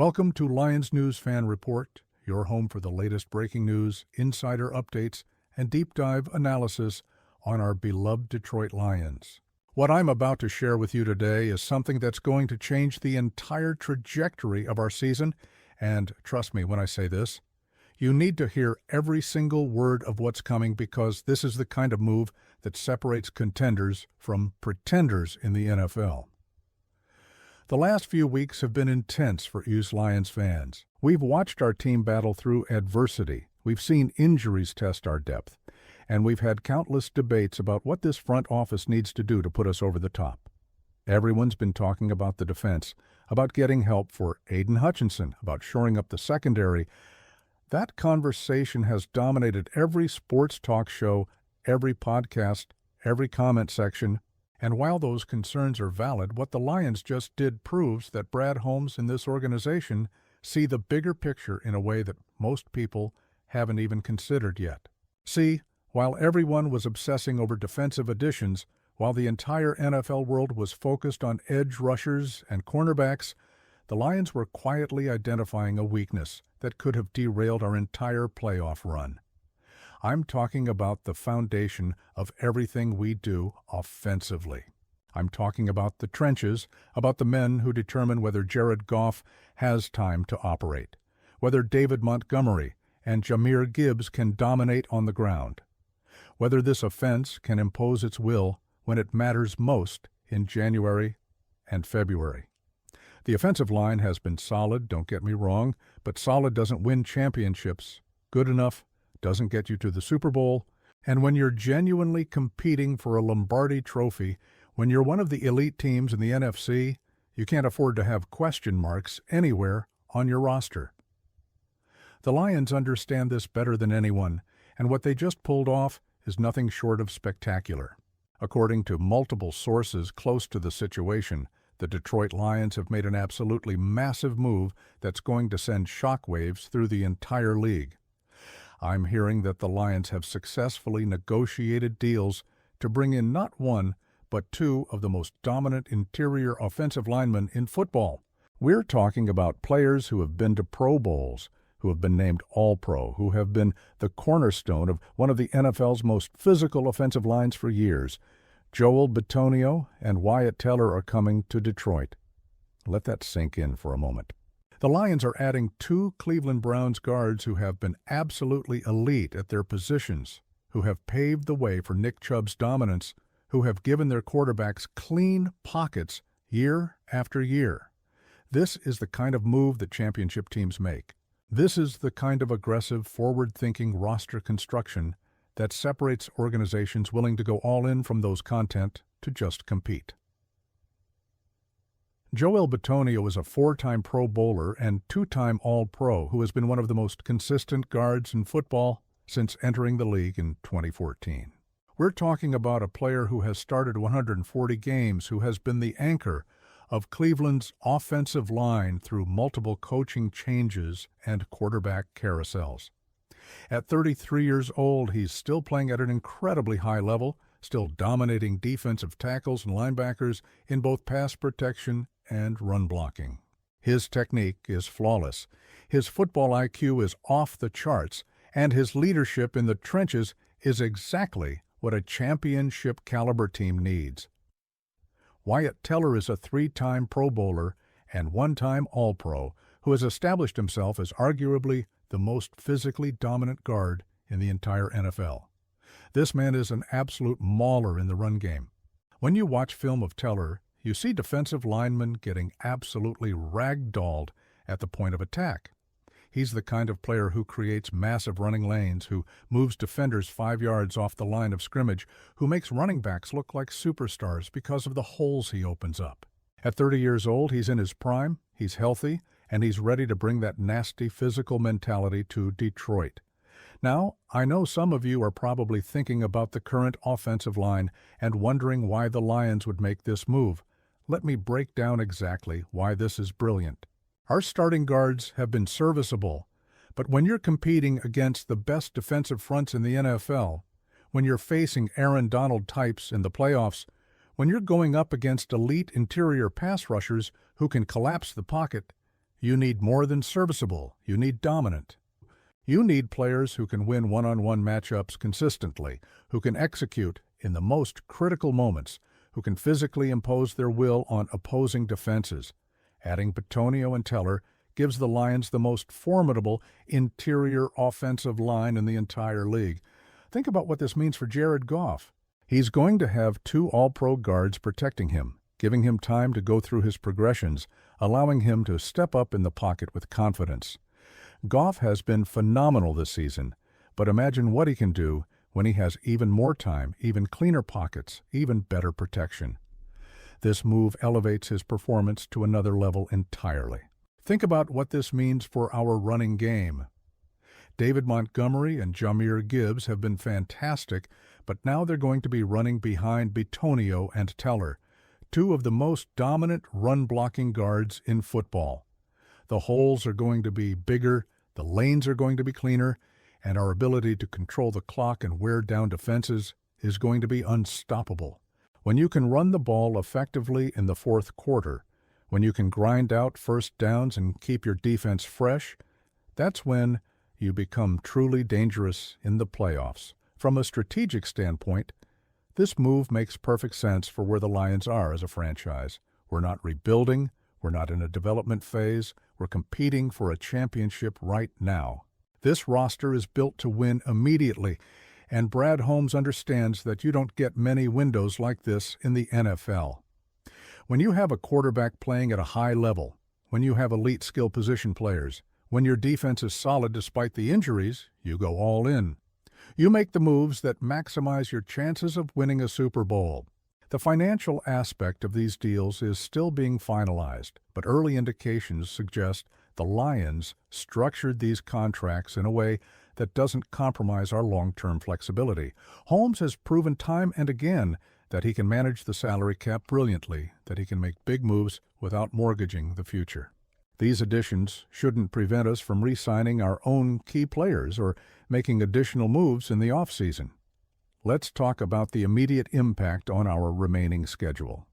Welcome to Lions News Fan Report, your home for the latest breaking news, insider updates, and deep dive analysis on our beloved Detroit Lions. What I'm about to share with you today is something that's going to change the entire trajectory of our season, and trust me when I say this, you need to hear every single word of what's coming because this is the kind of move that separates contenders from pretenders in the NFL. The last few weeks have been intense for us Lions fans. We've watched our team battle through adversity, we've seen injuries test our depth, and we've had countless debates about what this front office needs to do to put us over the top. Everyone's been talking about the defense, about getting help for Aiden Hutchinson, about shoring up the secondary. That conversation has dominated every sports talk show, every podcast, every comment section. And while those concerns are valid, what the Lions just did proves that Brad Holmes and this organization see the bigger picture in a way that most people haven't even considered yet. See, while everyone was obsessing over defensive additions, while the entire NFL world was focused on edge rushers and cornerbacks, the Lions were quietly identifying a weakness that could have derailed our entire playoff run. I'm talking about the foundation of everything we do offensively. I'm talking about the trenches, about the men who determine whether Jared Goff has time to operate, whether David Montgomery and Jahmyr Gibbs can dominate on the ground, whether this offense can impose its will when it matters most in January and February. The offensive line has been solid, don't get me wrong, but solid doesn't win championships. Good enough doesn't get you to the Super Bowl, and when you're genuinely competing for a Lombardi trophy, when you're one of the elite teams in the NFC, you can't afford to have question marks anywhere on your roster. The Lions understand this better than anyone, and what they just pulled off is nothing short of spectacular. According to multiple sources close to the situation, the Detroit Lions have made an absolutely massive move that's going to send shockwaves through the entire league. I'm hearing that the Lions have successfully negotiated deals to bring in not one, but two of the most dominant interior offensive linemen in football. We're talking about players who have been to Pro Bowls, who have been named All-Pro, who have been the cornerstone of one of the NFL's most physical offensive lines for years. Joel Bitonio and Wyatt Teller are coming to Detroit. Let that sink in for a moment. The Lions are adding two Cleveland Browns guards who have been absolutely elite at their positions, who have paved the way for Nick Chubb's dominance, who have given their quarterbacks clean pockets year after year. This is the kind of move that championship teams make. This is the kind of aggressive, forward-thinking roster construction that separates organizations willing to go all in from those content to just compete. Joel Bitonio is a four-time Pro Bowler and two-time All-Pro who has been one of the most consistent guards in football since entering the league in 2014. We're talking about a player who has started 140 games, who has been the anchor of Cleveland's offensive line through multiple coaching changes and quarterback carousels. At 33 years old, he's still playing at an incredibly high level, still dominating defensive tackles and linebackers in both pass protection and run blocking. His technique is flawless, his football IQ is off the charts, and his leadership in the trenches is exactly what a championship-caliber team needs. Wyatt Teller is a three-time Pro Bowler and one-time All-Pro who has established himself as arguably the most physically dominant guard in the entire NFL. This man is an absolute mauler in the run game. When you watch film of Teller, you see defensive linemen getting absolutely ragdolled at the point of attack. He's the kind of player who creates massive running lanes, who moves defenders 5 yards off the line of scrimmage, who makes running backs look like superstars because of the holes he opens up. At 30 years old, he's in his prime, he's healthy, and he's ready to bring that nasty physical mentality to Detroit. Now, I know some of you are probably thinking about the current offensive line and wondering why the Lions would make this move. Let me break down exactly why this is brilliant. Our starting guards have been serviceable, but when you're competing against the best defensive fronts in the NFL, when you're facing Aaron Donald types in the playoffs, when you're going up against elite interior pass rushers who can collapse the pocket, You need more than serviceable. You need dominant. You need players who can win one-on-one matchups consistently, who can execute in the most critical moments, who can physically impose their will on opposing defenses. Adding Bitonio and Teller gives the Lions the most formidable interior offensive line in the entire league. Think about what this means for Jared Goff. He's going to have two All-Pro guards protecting him, giving him time to go through his progressions, allowing him to step up in the pocket with confidence. Goff has been phenomenal this season, but imagine what he can do when he has even more time, even cleaner pockets, even better protection. This move elevates his performance to another level entirely. Think about what this means for our running game. David Montgomery and Jahmyr Gibbs have been fantastic, but now they're going to be running behind Bitonio and Teller, two of the most dominant run-blocking guards in football. The holes are going to be bigger, the lanes are going to be cleaner, and our ability to control the clock and wear down defenses is going to be unstoppable. When you can run the ball effectively in the fourth quarter, when you can grind out first downs and keep your defense fresh, that's when you become truly dangerous in the playoffs. From a strategic standpoint, this move makes perfect sense for where the Lions are as a franchise. We're not rebuilding, we're not in a development phase, we're competing for a championship right now. This roster is built to win immediately, and Brad Holmes understands that you don't get many windows like this in the NFL. When you have a quarterback playing at a high level, when you have elite skill position players, when your defense is solid despite the injuries, you go all in. You make the moves that maximize your chances of winning a Super Bowl. The financial aspect of these deals is still being finalized, but early indications suggest the Lions structured these contracts in a way that doesn't compromise our long-term flexibility. Holmes has proven time and again that he can manage the salary cap brilliantly, that he can make big moves without mortgaging the future. These additions shouldn't prevent us from re-signing our own key players or making additional moves in the offseason. Let's talk about the immediate impact on our remaining schedule.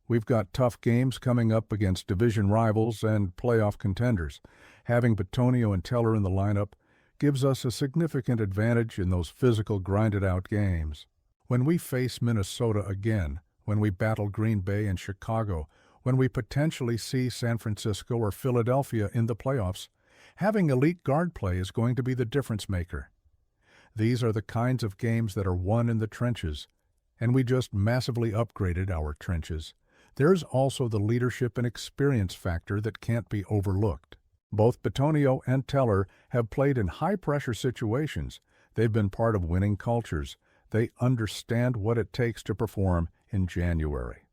We've got tough games coming up against division rivals and playoff contenders. Having Bitonio and Teller in the lineup gives us a significant advantage in those physical, grinded-out games. When we face Minnesota again, when we battle Green Bay and Chicago, when we potentially see San Francisco or Philadelphia in the playoffs, having elite guard play is going to be the difference maker. These are the kinds of games that are won in the trenches, and we just massively upgraded our trenches. There's also the leadership and experience factor that can't be overlooked. Both Bitonio and Teller have played in high-pressure situations. They've been part of winning cultures. They understand what it takes to perform in January.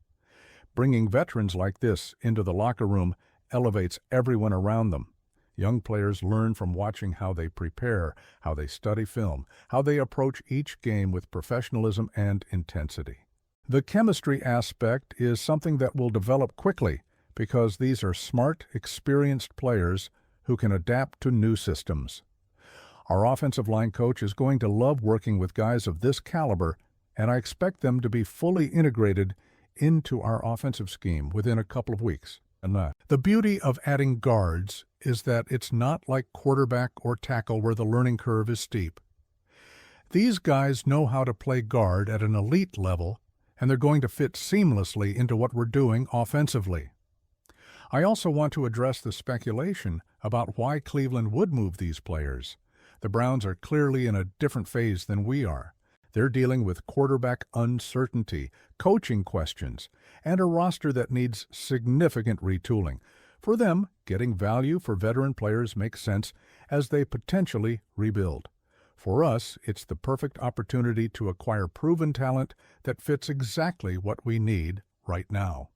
Bringing veterans like this into the locker room elevates everyone around them. Young players learn from watching how they prepare, how they study film, how they approach each game with professionalism and intensity. The chemistry aspect is something that will develop quickly because these are smart, experienced players who can adapt to new systems. Our offensive line coach is going to love working with guys of this caliber, and I expect them to be fully integrated into our offensive scheme within a couple of weeks. The beauty of adding guards is that it's not like quarterback or tackle where the learning curve is steep. These guys know how to play guard at an elite level, and they're going to fit seamlessly into what we're doing offensively. I also want to address the speculation about why Cleveland would move these players. The Browns are clearly in a different phase than we are. They're dealing with quarterback uncertainty, coaching questions, and a roster that needs significant retooling. For them, getting value for veteran players makes sense as they potentially rebuild. For us, it's the perfect opportunity to acquire proven talent that fits exactly what we need right now.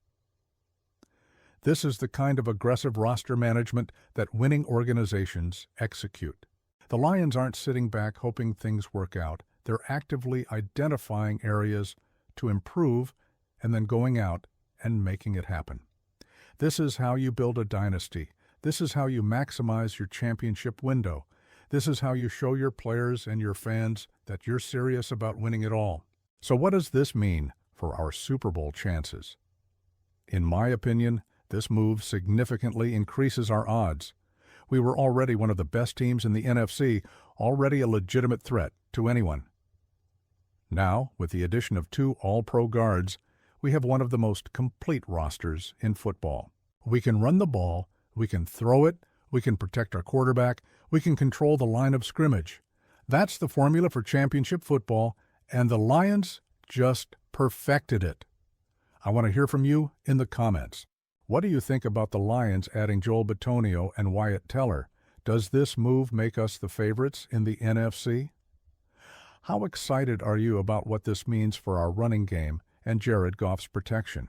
This is the kind of aggressive roster management that winning organizations execute. The Lions aren't sitting back hoping things work out. They're actively identifying areas to improve and then going out and making it happen. This is how you build a dynasty. This is how you maximize your championship window. This is how you show your players and your fans that you're serious about winning it all. So what does this mean for our Super Bowl chances? In my opinion, This move significantly increases our odds. We were already one of the best teams in the NFC, already a legitimate threat to anyone. Now, with the addition of 2 All-Pro guards, we have one of the most complete rosters in football. We can run the ball, we can throw it, we can protect our quarterback, we can control the line of scrimmage. That's the formula for championship football, and the Lions just perfected it. I want to hear from you in the comments. What do you think about the Lions adding Joel Bitonio and Wyatt Teller? Does this move make us the favorites in the NFC? How excited are you about what this means for our running game and Jared Goff's protection?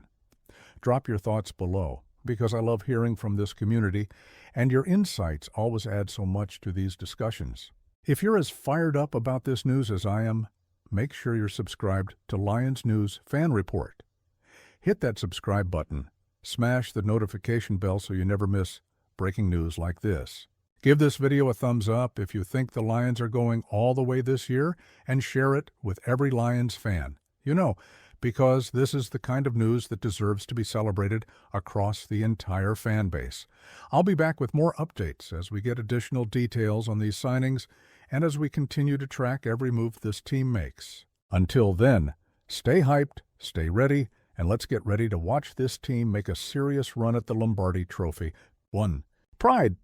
Drop your thoughts below, because I love hearing from this community, and your insights always add so much to these discussions. If you're as fired up about this news as I am, make sure you're subscribed to Lions News Fan Report. Hit that subscribe button. Smash the notification bell so you never miss breaking news like this. Give this video a thumbs up if you think the Lions are going all the way this year, and share it with every Lions fan. Because this is the kind of news that deserves to be celebrated across the entire fan base. I'll be back with more updates as we get additional details on these signings and as we continue to track every move this team makes. Until then, stay hyped, stay ready, and let's get ready to watch this team make a serious run at the Lombardi Trophy. Pride